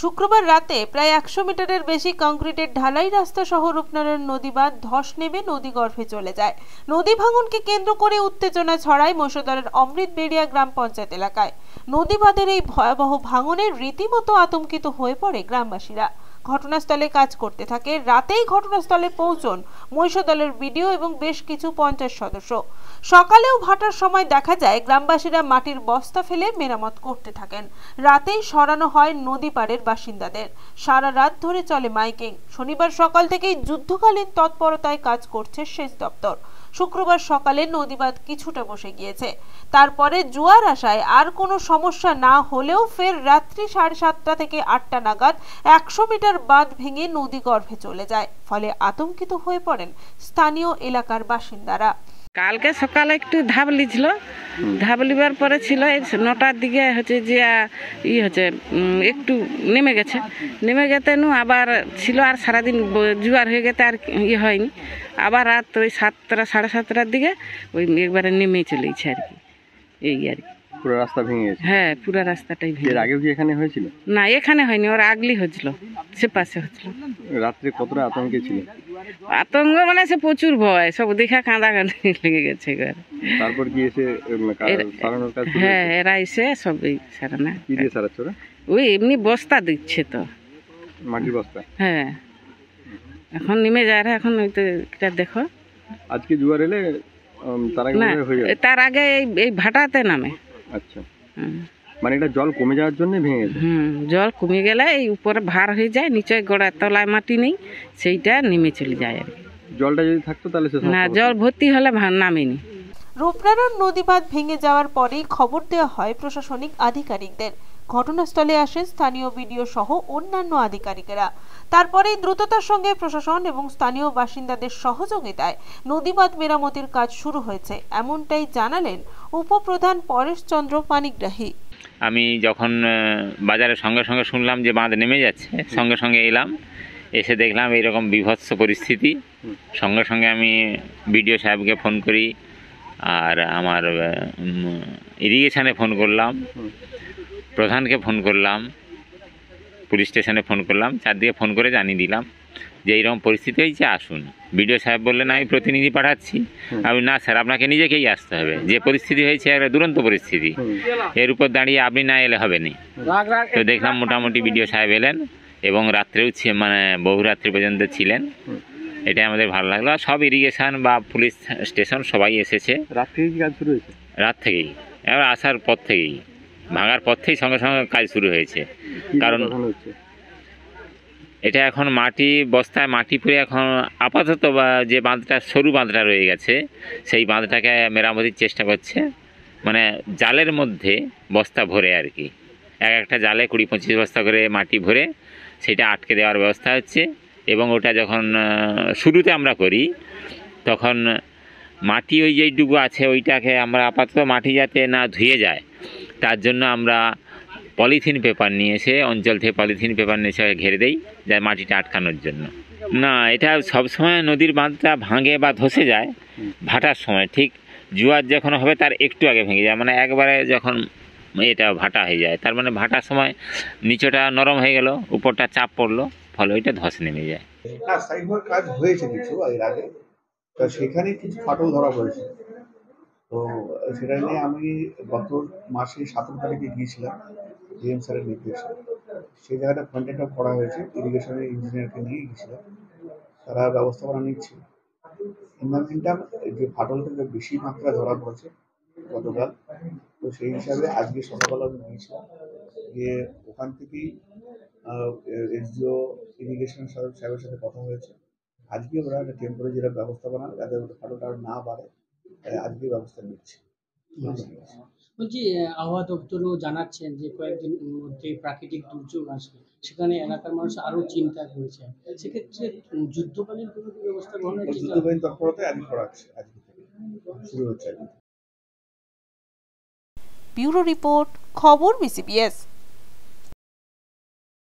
শুক্রবার রাতে প্রায় 100 মিটারের বেশি কংক্রিটের ঢালাই রাস্তা সহ রূপনারায়ণ নদী বাঁধ ধস নেমে নদীগর্ভে চলে যায়। নদী ভাঙনকে কেন্দ্র করে উত্তেজনা ছড়ায় মহিষাদলের অমৃতবেড়িয়া গ্রাম পঞ্চায়েত এলাকায়। নদী বাঁধের এই ভয়াবহ ভাঙনে রীতিমতো আতঙ্কিত হয়ে পড়ে গ্রামবাসীরা। ঘটনাস্থলে কাজ করতে থাকে। রাতেই ঘটনাস্থলে পৌঁছন মহিষাদলের বিডিও এবং বেশ কিছু পঞ্চায়েত সদস্য। সকালেও ভাটার সময় দেখা যায় গ্রামবাসীরা মাটির বস্তা ফেলে মেরামত করতে থাকেন। রাতেই সরানো হয় নদী পাড়ের বাসিন্দাদের। সারা রাত ধরে চলে মাইকিং। শনিবার সকাল থেকেই যুদ্ধকালীন তৎপরতায় কাজ করছে সেচ দপ্তর। শুক্রবার সকালে নদীবাঁধ কিছুটা বসে গিয়েছে। তারপরে জোয়ার আসায় আর কোনো সমস্যা না হলেও ফের রাত্রি 7:30 থেকে 8টা নাগাদ 100 মিটার বাঁধ ভেঙে নদী গর্ভে চলে যায়। ফলে আতঙ্কিত হয়ে পড়েন স্থানীয় এলাকার বাসিন্দারা। কালকে সকালে একটু ধাবলি ছিল, ধাবলিবার পরে ছিল 9টার দিকে হচ্ছে যে হচ্ছে একটু নেমে গেছে। নেমে গেতে আবার ছিল আর সারাদিন জোয়ার হয়ে গেতে আর হয়নি। আবার রাত ওই 7টা 7:30টার দিকে ওই একবারে নেমে চলেছে আর কি। এই আর কি পুরো রাস্তা ভেঙে গেছে। হ্যাঁ, পুরো রাস্তাটাই ভেঙে। এর আগে কি এখানে হয়েছিল? না, এখানে হয়নি, ওর আগলি হয়েছিল, সে পাশে হচ্ছিল। রাত্রে কতটা আতঙ্কে ছিল? আতঙ্ক মানে সে প্রচুর ভয়, সব দেখা কাঁদাকাঁদি লেগে গেছে। তারপর কি এসে সারানোর কাজ? হ্যাঁ, এরা এসে সব সারানো। কি দিয়ে সারাচ্ছ ওরা? ওই এমনি বস্তা দিচ্ছে তো, মাটির বস্তা। হ্যাঁ, এখন নেমে যায়। এখন ওই তো দেখো আজকে জোয়ার এলে তার আগে এই ভাটাতে নামে। আচ্ছা, মানে এটা জল কমে যাওয়ার জন্য ভেঙে গেছে। জল কমে গেলে এই উপরে ভার হয়ে যায়, নিচে গোড়ায় তলায় মাটি নেই, সেইটা নেমে চলে যায় আর কি। জলটা যদি থাকতো তাহলে না, জল ভর্তি হলে নামেনি। রূপনারায়ণ নদী বাঁধ ভেঙে যাওয়ার পরেই খবর দেওয়া হয় প্রশাসনিক আধিকারিকদের। ঘটনাস্থলে আসেন স্থানীয় বিডিও সহ অন্যান্য আধিকারিকেরা। তারপরেই দ্রুততার সঙ্গে প্রশাসন এবং স্থানীয় বাসিন্দাদের সহযোগিতায় নদী বাঁধ মেরামতির কাজ শুরু হয়েছে, এমনটাই জানালেন উপপ্রধান পরেশ চন্দ্র পানিগ্রাহী। আমি যখন বাজারের সঙ্গে সঙ্গে শুনলাম যে বাঁধ নেমে যাচ্ছে, সঙ্গে সঙ্গে এলাম, এসে দেখলাম এইরকম বিভৎস পরিস্থিতি। সঙ্গে সঙ্গে আমি বিডিও সাহেবকে ফোন করি, আর আমার ইরিগেশনে ফোন করলাম, প্রধানকে ফোন করলাম, পুলিশ স্টেশনে ফোন করলাম, চারদিকে ফোন করে জানিয়ে দিলাম যে এইরকম পরিস্থিতি হয়েছে, আসুন। বিডিও সাহেব বললেন আমি প্রতিনিধি পাঠাচ্ছি। আমি না স্যার, আপনাকে নিজেকেই আসতে হবে, যে পরিস্থিতি হয়েছে একটা দুরন্ত পরিস্থিতি, এর উপর দাঁড়িয়ে আপনি না এলে হবে না। তো দেখলাম মোটামুটি বিডিও সাহেব এলেন এবং রাত্রেও মানে বহুরাত্রি পর্যন্ত ছিলেন। এটাই আমাদের ভালো লাগলো। সব ইরিগেশন বা পুলিশ স্টেশন সবাই এসেছে। রাত থেকেই কাজ শুরু হয়েছে? রাত থেকেই, এবার আসার পর থেকেই, ভাঙার পর থেকেই সঙ্গে সঙ্গে কাজ শুরু হয়েছে। কারণ এটা এখন মাটি বস্তায় মাটি পুরে এখন আপাতত বা যে বাঁধটা সরু বাঁধটা রয়ে গেছে সেই বাঁধটাকে মেরামতির চেষ্টা করছে, মানে জালের মধ্যে বস্তা ভরে আর কি, একটা জালে 20-25 বস্তা করে মাটি ভরে সেটা আটকে দেওয়ার ব্যবস্থা হচ্ছে। এবং ওটা যখন শুরুতে আমরা করি তখন মাটি ওই যেইটুকু আছে ওইটাকে আমরা আপাতত মাটি যাতে না ধুয়ে যায় তার জন্য আমরা পলিথিন পেপার নিয়ে এসে, অঞ্চল থেকে পলিথিন পেপার নিয়ে এসে ঘিরে দেই, যা মাটিটা আটকানোর জন্য। না, এটা সবসময় নদীর বাঁধটা ভাঙে বা ধসে যায় ভাটার সময়, ঠিক জোয়ার যখন হবে তার একটু আগে ভেঙে যায়, মানে একবারে যখন এটা ভাটা হয়ে যায়, তার মানে ভাটার সময় নিচটা নরম হয়ে গেল, উপরটা চাপ পড়লো, ফলে ওইটা ধস নেমে যায়। কাজ হয়েছে কিছু এর আগে, তো সেখানে কিছু ফাটল ধরা পড়েছে। তো সেটা নিয়ে আমি গত মাসে 17 তারিখে গিয়েছিলাম ডিএম স্যারের নির্দেশে। সেই জায়গাটা কন্ট্যাক্ট করা হয়েছে, ইরিগেশনের ইঞ্জিনিয়ারকে নিয়ে গিয়েছিল, তারা ব্যবস্থাপনা নিচ্ছে। ইন যে ফাটলটা বেশি মাত্রা ধরা পড়েছে গতকাল, তো সেই হিসাবে আজকে সকালবেলা আমি গিয়েছিলাম, গিয়ে ওখান থেকেই এসডিও ইরিগেশন সাহেবের সাথে কথা হয়েছে। আজকে ওরা একটা টেম্পোরারি যেটা ব্যবস্থাপনা, যাতে ফাটলটা আর না বাড়ে, আজকে ব্যবস্থা নিচ্ছে। বলছি, আবহাওয়া দপ্তরও জানাচ্ছেন যে কয়েকদিন মধ্যে প্রাকৃতিক দুর্যোগ আসবে, সেখানে এলাকার মানুষ আরো চিন্তা করেছে। সেক্ষেত্রে যুদ্ধকালীন কোনো ব্যবস্থা গ্রহণের যুদ্ধকালীন তৎপরতায় আজকে করা হচ্ছে, আজকে থেকে শুরু হচ্ছে। ব্যুরো রিপোর্ট, খবর BCBS।